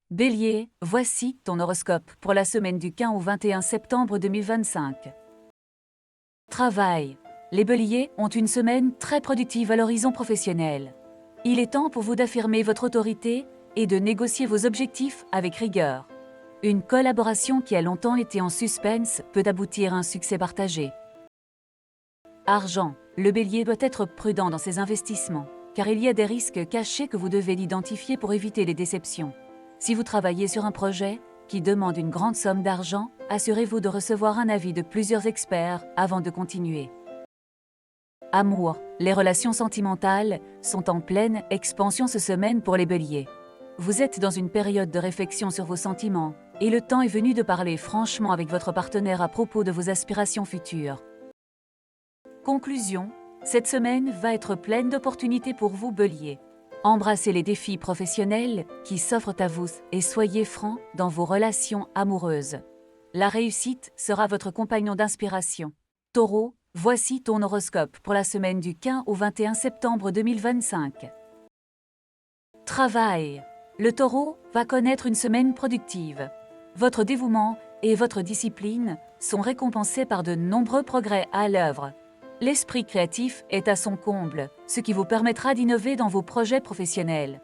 Bélier, voici ton horoscope pour la semaine du 15 au 21 septembre 2025. Travail. Les béliers ont une semaine très productive à l'horizon professionnel. Il est temps pour vous d'affirmer votre autorité et de négocier vos objectifs avec rigueur. Une collaboration qui a longtemps été en suspense peut aboutir à un succès partagé. Argent. Le bélier doit être prudent dans ses investissements, car il y a des risques cachés que vous devez identifier pour éviter les déceptions. Si vous travaillez sur un projet qui demande une grande somme d'argent, assurez-vous de recevoir un avis de plusieurs experts avant de continuer. Amour. Les relations sentimentales sont en pleine expansion cette semaine pour les béliers. Vous êtes dans une période de réflexion sur vos sentiments et le temps est venu de parler franchement avec votre partenaire à propos de vos aspirations futures. Conclusion. Cette semaine va être pleine d'opportunités pour vous, béliers. Embrassez les défis professionnels qui s'offrent à vous et soyez francs dans vos relations amoureuses. La réussite sera votre compagnon d'inspiration. Taureau, voici ton horoscope pour la semaine du 15 au 21 septembre 2025. Travail. Le taureau va connaître une semaine productive. Votre dévouement et votre discipline sont récompensés par de nombreux progrès à l'œuvre. L'esprit créatif est à son comble, ce qui vous permettra d'innover dans vos projets professionnels.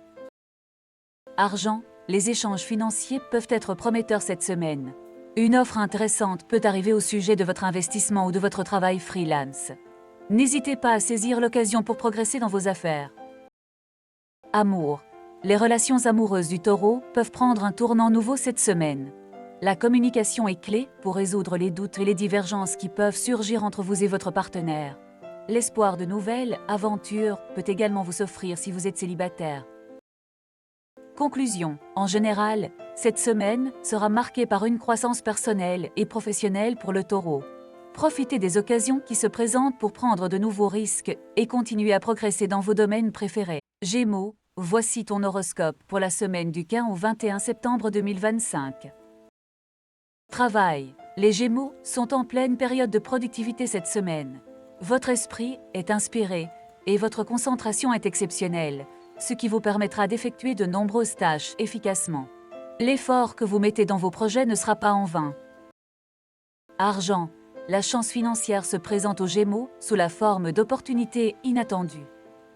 Argent, les échanges financiers peuvent être prometteurs cette semaine. Une offre intéressante peut arriver au sujet de votre investissement ou de votre travail freelance. N'hésitez pas à saisir l'occasion pour progresser dans vos affaires. Amour, les relations amoureuses du taureau peuvent prendre un tournant nouveau cette semaine. La communication est clé pour résoudre les doutes et les divergences qui peuvent surgir entre vous et votre partenaire. L'espoir de nouvelles aventures peut également vous s'offrir si vous êtes célibataire. Conclusion. En général, cette semaine sera marquée par une croissance personnelle et professionnelle pour le taureau. Profitez des occasions qui se présentent pour prendre de nouveaux risques et continuer à progresser dans vos domaines préférés. Gémeaux, voici ton horoscope pour la semaine du 15 au 21 septembre 2025. Travail. Les Gémeaux sont en pleine période de productivité cette semaine. Votre esprit est inspiré et votre concentration est exceptionnelle, ce qui vous permettra d'effectuer de nombreuses tâches efficacement. L'effort que vous mettez dans vos projets ne sera pas en vain. Argent. La chance financière se présente aux Gémeaux sous la forme d'opportunités inattendues.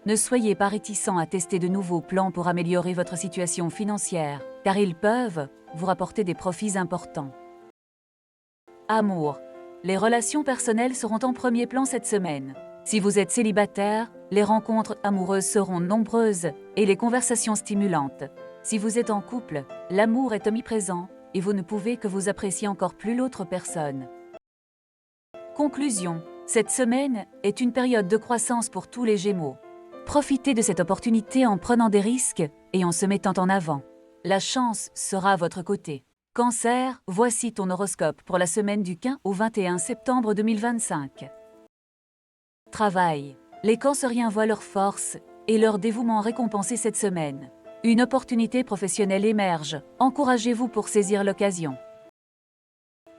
Ne soyez pas réticents à tester de nouveaux plans pour améliorer votre situation financière, car ils peuvent vous rapporter des profits importants. Amour. Les relations personnelles seront en premier plan cette semaine. Si vous êtes célibataire, les rencontres amoureuses seront nombreuses et les conversations stimulantes. Si vous êtes en couple, l'amour est omniprésent et vous ne pouvez que vous apprécier encore plus l'autre personne. Conclusion. Cette semaine est une période de croissance pour tous les Gémeaux. Profitez de cette opportunité en prenant des risques et en se mettant en avant. La chance sera à votre côté. Cancer, voici ton horoscope pour la semaine du 15 au 21 septembre 2025. Travail. Les cancériens voient leur force et leur dévouement récompensés cette semaine. Une opportunité professionnelle émerge. Encouragez-vous pour saisir l'occasion.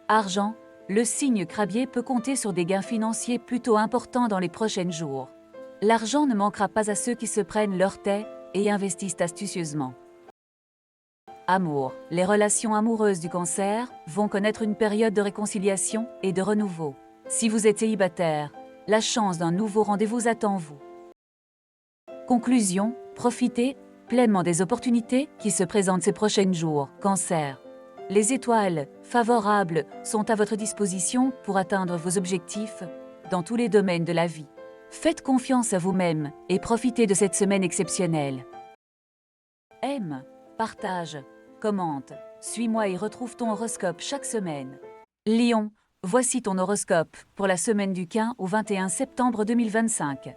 Argent. Le signe Crabier peut compter sur des gains financiers plutôt importants dans les prochains jours. L'argent ne manquera pas à ceux qui se prennent leur tête et investissent astucieusement. Amour. Les relations amoureuses du Cancer vont connaître une période de réconciliation et de renouveau. Si vous êtes célibataire, la chance d'un nouveau rendez-vous attend vous. Conclusion. Profitez pleinement des opportunités qui se présentent ces prochains jours, Cancer. Les étoiles favorables sont à votre disposition pour atteindre vos objectifs dans tous les domaines de la vie. Faites confiance à vous-même et profitez de cette semaine exceptionnelle. Aime, partage, commente, suis-moi et retrouve ton horoscope chaque semaine. Lion, voici ton horoscope pour la semaine du 15 au 21 septembre 2025.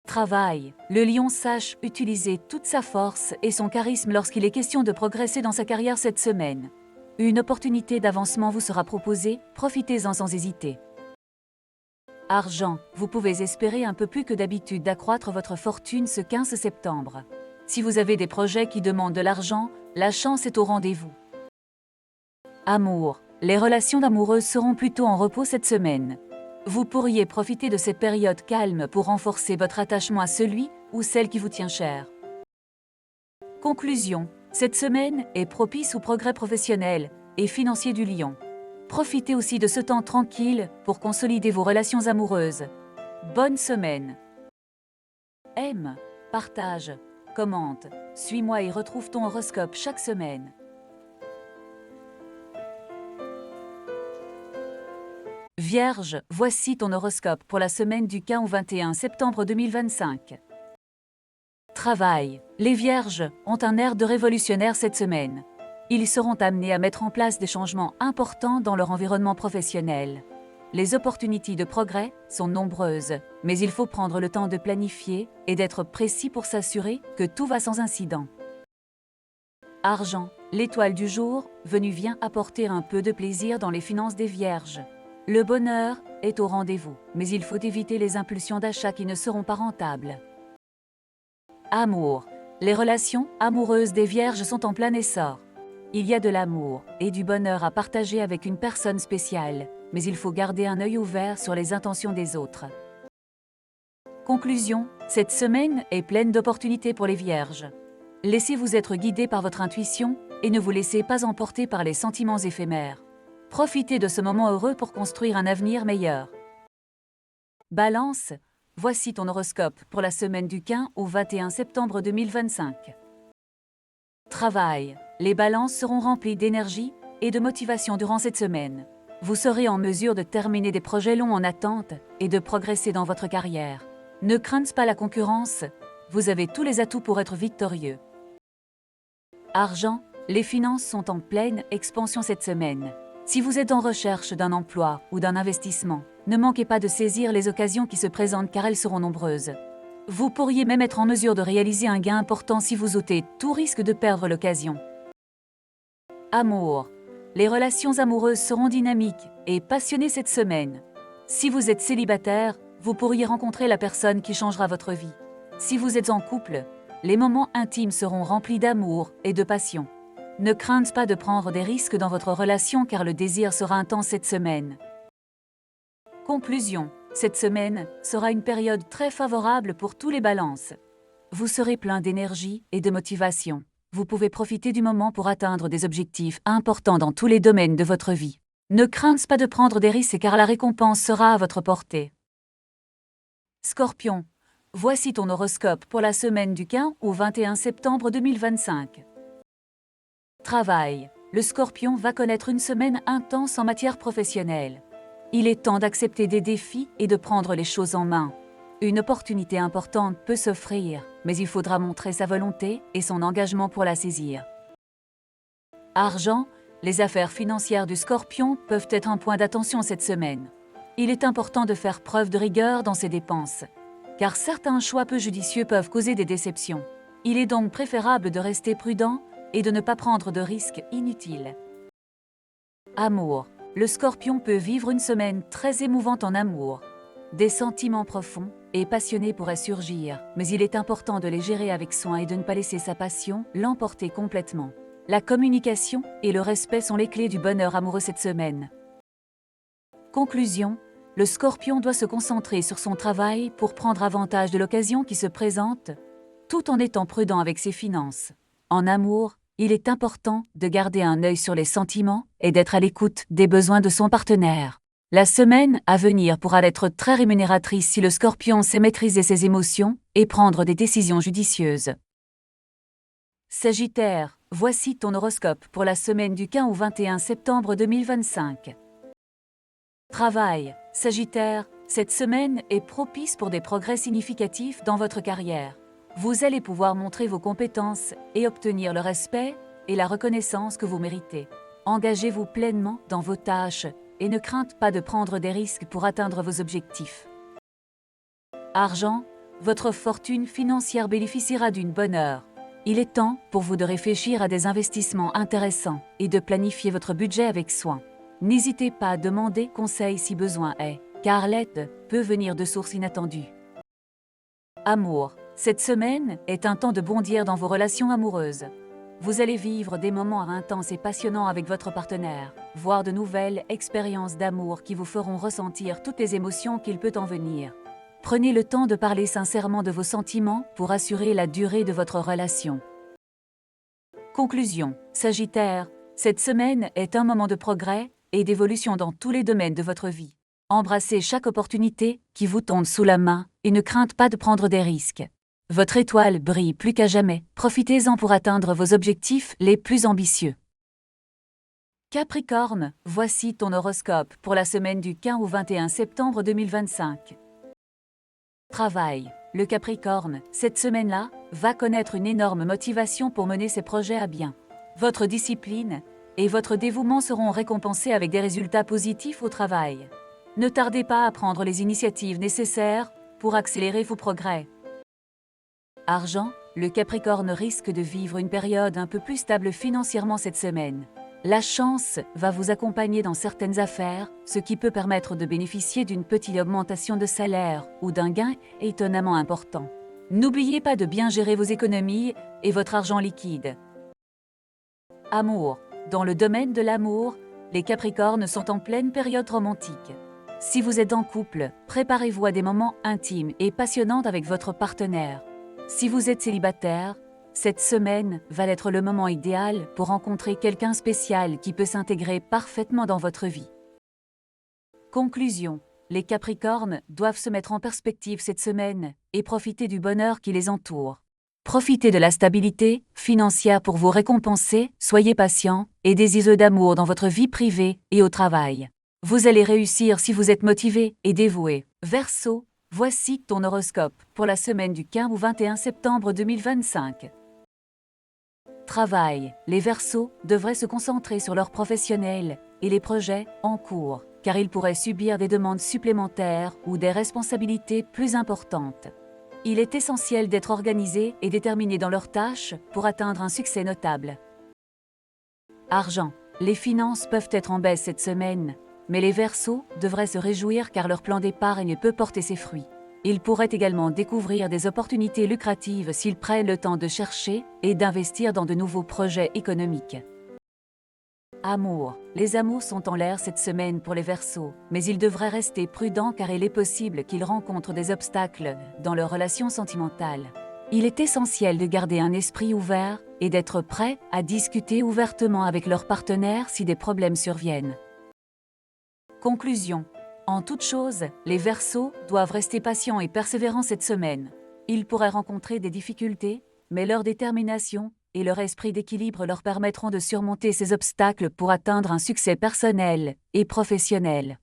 Travail. Le lion sache utiliser toute sa force et son charisme lorsqu'il est question de progresser dans sa carrière cette semaine. Une opportunité d'avancement vous sera proposée, profitez-en sans hésiter. Argent, vous pouvez espérer un peu plus que d'habitude d'accroître votre fortune ce 15 septembre. Si vous avez des projets qui demandent de l'argent, la chance est au rendez-vous. Amour. Les relations d'amoureuses seront plutôt en repos cette semaine. Vous pourriez profiter de cette période calme pour renforcer votre attachement à celui ou celle qui vous tient cher. Conclusion. Cette semaine est propice au progrès professionnel et financier du lion. Profitez aussi de ce temps tranquille pour consolider vos relations amoureuses. Bonne semaine. Aime, partage, commente, suis-moi et retrouve ton horoscope chaque semaine. Vierge, voici ton horoscope pour la semaine du 15 au 21 septembre 2025. Travail. Les Vierges ont un air de révolutionnaire cette semaine. Ils seront amenés à mettre en place des changements importants dans leur environnement professionnel. Les opportunités de progrès sont nombreuses, mais il faut prendre le temps de planifier et d'être précis pour s'assurer que tout va sans incident. Argent. L'étoile du jour venue vient apporter un peu de plaisir dans les finances des Vierges. Le bonheur est au rendez-vous, mais il faut éviter les impulsions d'achat qui ne seront pas rentables. Amour. Les relations amoureuses des Vierges sont en plein essor. Il y a de l'amour et du bonheur à partager avec une personne spéciale, mais il faut garder un œil ouvert sur les intentions des autres. Conclusion. Cette semaine est pleine d'opportunités pour les Vierges. Laissez-vous être guidés par votre intuition et ne vous laissez pas emporter par les sentiments éphémères. Profitez de ce moment heureux pour construire un avenir meilleur. Balance. Voici ton horoscope pour la semaine du 15 au 21 septembre 2025. Travail. Les balances seront remplies d'énergie et de motivation durant cette semaine. Vous serez en mesure de terminer des projets longs en attente et de progresser dans votre carrière. Ne craignez pas la concurrence, vous avez tous les atouts pour être victorieux. Argent. Les finances sont en pleine expansion cette semaine. Si vous êtes en recherche d'un emploi ou d'un investissement, ne manquez pas de saisir les occasions qui se présentent car elles seront nombreuses. Vous pourriez même être en mesure de réaliser un gain important si vous ôtez tout risque de perdre l'occasion. Amour. Les relations amoureuses seront dynamiques et passionnées cette semaine. Si vous êtes célibataire, vous pourriez rencontrer la personne qui changera votre vie. Si vous êtes en couple, les moments intimes seront remplis d'amour et de passion. Ne craignez pas de prendre des risques dans votre relation car le désir sera intense cette semaine. Conclusion. Cette semaine sera une période très favorable pour tous les balances. Vous serez plein d'énergie et de motivation. Vous pouvez profiter du moment pour atteindre des objectifs importants dans tous les domaines de votre vie. Ne craignez pas de prendre des risques car la récompense sera à votre portée. Scorpion. Voici ton horoscope pour la semaine du 15 au 21 septembre 2025. Travail. Le Scorpion va connaître une semaine intense en matière professionnelle. Il est temps d'accepter des défis et de prendre les choses en main. Une opportunité importante peut s'offrir, mais il faudra montrer sa volonté et son engagement pour la saisir. Argent. Les affaires financières du Scorpion peuvent être un point d'attention cette semaine. Il est important de faire preuve de rigueur dans ses dépenses, car certains choix peu judicieux peuvent causer des déceptions. Il est donc préférable de rester prudent et de ne pas prendre de risques inutiles. Amour. Le Scorpion peut vivre une semaine très émouvante en amour. Des sentiments profonds et passionnés pourraient surgir, mais il est important de les gérer avec soin et de ne pas laisser sa passion l'emporter complètement. La communication et le respect sont les clés du bonheur amoureux cette semaine. Conclusion. Le Scorpion doit se concentrer sur son travail pour prendre avantage de l'occasion qui se présente, tout en étant prudent avec ses finances. En amour, il est important de garder un œil sur les sentiments et d'être à l'écoute des besoins de son partenaire. La semaine à venir pourra être très rémunératrice si le Scorpion sait maîtriser ses émotions et prendre des décisions judicieuses. Sagittaire, voici ton horoscope pour la semaine du 15 au 21 septembre 2025. Travail. Sagittaire, cette semaine est propice pour des progrès significatifs dans votre carrière. Vous allez pouvoir montrer vos compétences et obtenir le respect et la reconnaissance que vous méritez. Engagez-vous pleinement dans vos tâches et ne craignez pas de prendre des risques pour atteindre vos objectifs. Argent, votre fortune financière bénéficiera d'une bonne heure. Il est temps pour vous de réfléchir à des investissements intéressants et de planifier votre budget avec soin. N'hésitez pas à demander conseil si besoin est, car l'aide peut venir de sources inattendues. Amour. Cette semaine est un temps de bondir dans vos relations amoureuses. Vous allez vivre des moments intenses et passionnants avec votre partenaire, voire de nouvelles expériences d'amour qui vous feront ressentir toutes les émotions qu'il peut en venir. Prenez le temps de parler sincèrement de vos sentiments pour assurer la durée de votre relation. Conclusion. Sagittaire, cette semaine est un moment de progrès et d'évolution dans tous les domaines de votre vie. Embrassez chaque opportunité qui vous tombe sous la main et ne crainte pas de prendre des risques. Votre étoile brille plus qu'à jamais, profitez-en pour atteindre vos objectifs les plus ambitieux. Capricorne, voici ton horoscope pour la semaine du 15 au 21 septembre 2025. Travail. Le Capricorne, cette semaine-là, va connaître une énorme motivation pour mener ses projets à bien. Votre discipline et votre dévouement seront récompensés avec des résultats positifs au travail. Ne tardez pas à prendre les initiatives nécessaires pour accélérer vos progrès. Argent, le Capricorne risque de vivre une période un peu plus stable financièrement cette semaine. La chance va vous accompagner dans certaines affaires, ce qui peut permettre de bénéficier d'une petite augmentation de salaire ou d'un gain étonnamment important. N'oubliez pas de bien gérer vos économies et votre argent liquide. Amour. Dans le domaine de l'amour, les Capricornes sont en pleine période romantique. Si vous êtes en couple, préparez-vous à des moments intimes et passionnants avec votre partenaire. Si vous êtes célibataire, cette semaine va être le moment idéal pour rencontrer quelqu'un spécial qui peut s'intégrer parfaitement dans votre vie. Conclusion. Les Capricornes doivent se mettre en perspective cette semaine et profiter du bonheur qui les entoure. Profitez de la stabilité financière pour vous récompenser, soyez patient et désireux d'amour dans votre vie privée et au travail. Vous allez réussir si vous êtes motivé et dévoué. Verseau, voici ton horoscope pour la semaine du 15 au 21 septembre 2025. Travail. Les Verseaux devraient se concentrer sur leurs professionnels et les projets en cours, car ils pourraient subir des demandes supplémentaires ou des responsabilités plus importantes. Il est essentiel d'être organisés et déterminés dans leurs tâches pour atteindre un succès notable. Argent. Les finances peuvent être en baisse cette semaine, mais les Verseaux devraient se réjouir car leur plan d'épargne peut porter ses fruits. Ils pourraient également découvrir des opportunités lucratives s'ils prennent le temps de chercher et d'investir dans de nouveaux projets économiques. Amour. Les amours sont en l'air cette semaine pour les Verseaux, mais ils devraient rester prudents car il est possible qu'ils rencontrent des obstacles dans leurs relations sentimentales. Il est essentiel de garder un esprit ouvert et d'être prêt à discuter ouvertement avec leur partenaire si des problèmes surviennent. Conclusion. En toute chose, les Verseaux doivent rester patients et persévérants cette semaine. Ils pourraient rencontrer des difficultés, mais leur détermination et leur esprit d'équilibre leur permettront de surmonter ces obstacles pour atteindre un succès personnel et professionnel.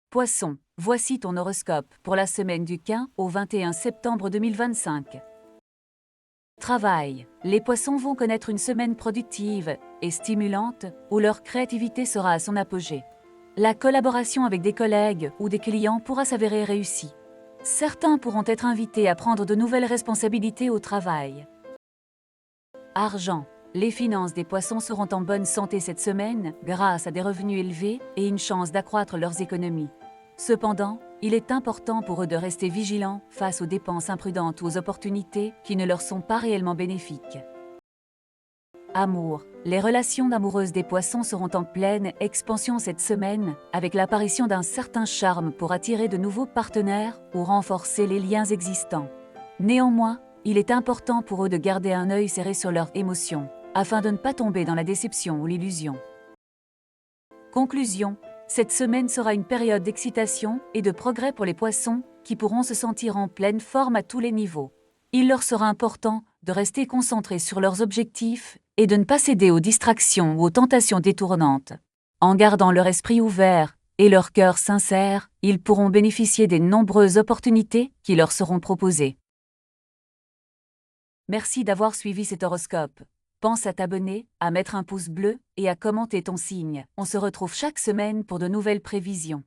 Poisson, voici ton horoscope pour la semaine du 15 au 21 septembre 2025. Travail. Les Poissons vont connaître une semaine productive et stimulante où leur créativité sera à son apogée. La collaboration avec des collègues ou des clients pourra s'avérer réussie. Certains pourront être invités à prendre de nouvelles responsabilités au travail. Argent. Les finances des Poissons seront en bonne santé cette semaine grâce à des revenus élevés et une chance d'accroître leurs économies. Cependant, il est important pour eux de rester vigilants face aux dépenses imprudentes ou aux opportunités qui ne leur sont pas réellement bénéfiques. Amour. Les relations amoureuses des Poissons seront en pleine expansion cette semaine, avec l'apparition d'un certain charme pour attirer de nouveaux partenaires ou renforcer les liens existants. Néanmoins, il est important pour eux de garder un œil serré sur leurs émotions, afin de ne pas tomber dans la déception ou l'illusion. Conclusion. Cette semaine sera une période d'excitation et de progrès pour les Poissons, qui pourront se sentir en pleine forme à tous les niveaux. Il leur sera important de rester concentrés sur leurs objectifs et de ne pas céder aux distractions ou aux tentations détournantes. En gardant leur esprit ouvert et leur cœur sincère, ils pourront bénéficier des nombreuses opportunités qui leur seront proposées. Merci d'avoir suivi cet horoscope. Pense à t'abonner, à mettre un pouce bleu et à commenter ton signe. On se retrouve chaque semaine pour de nouvelles prévisions.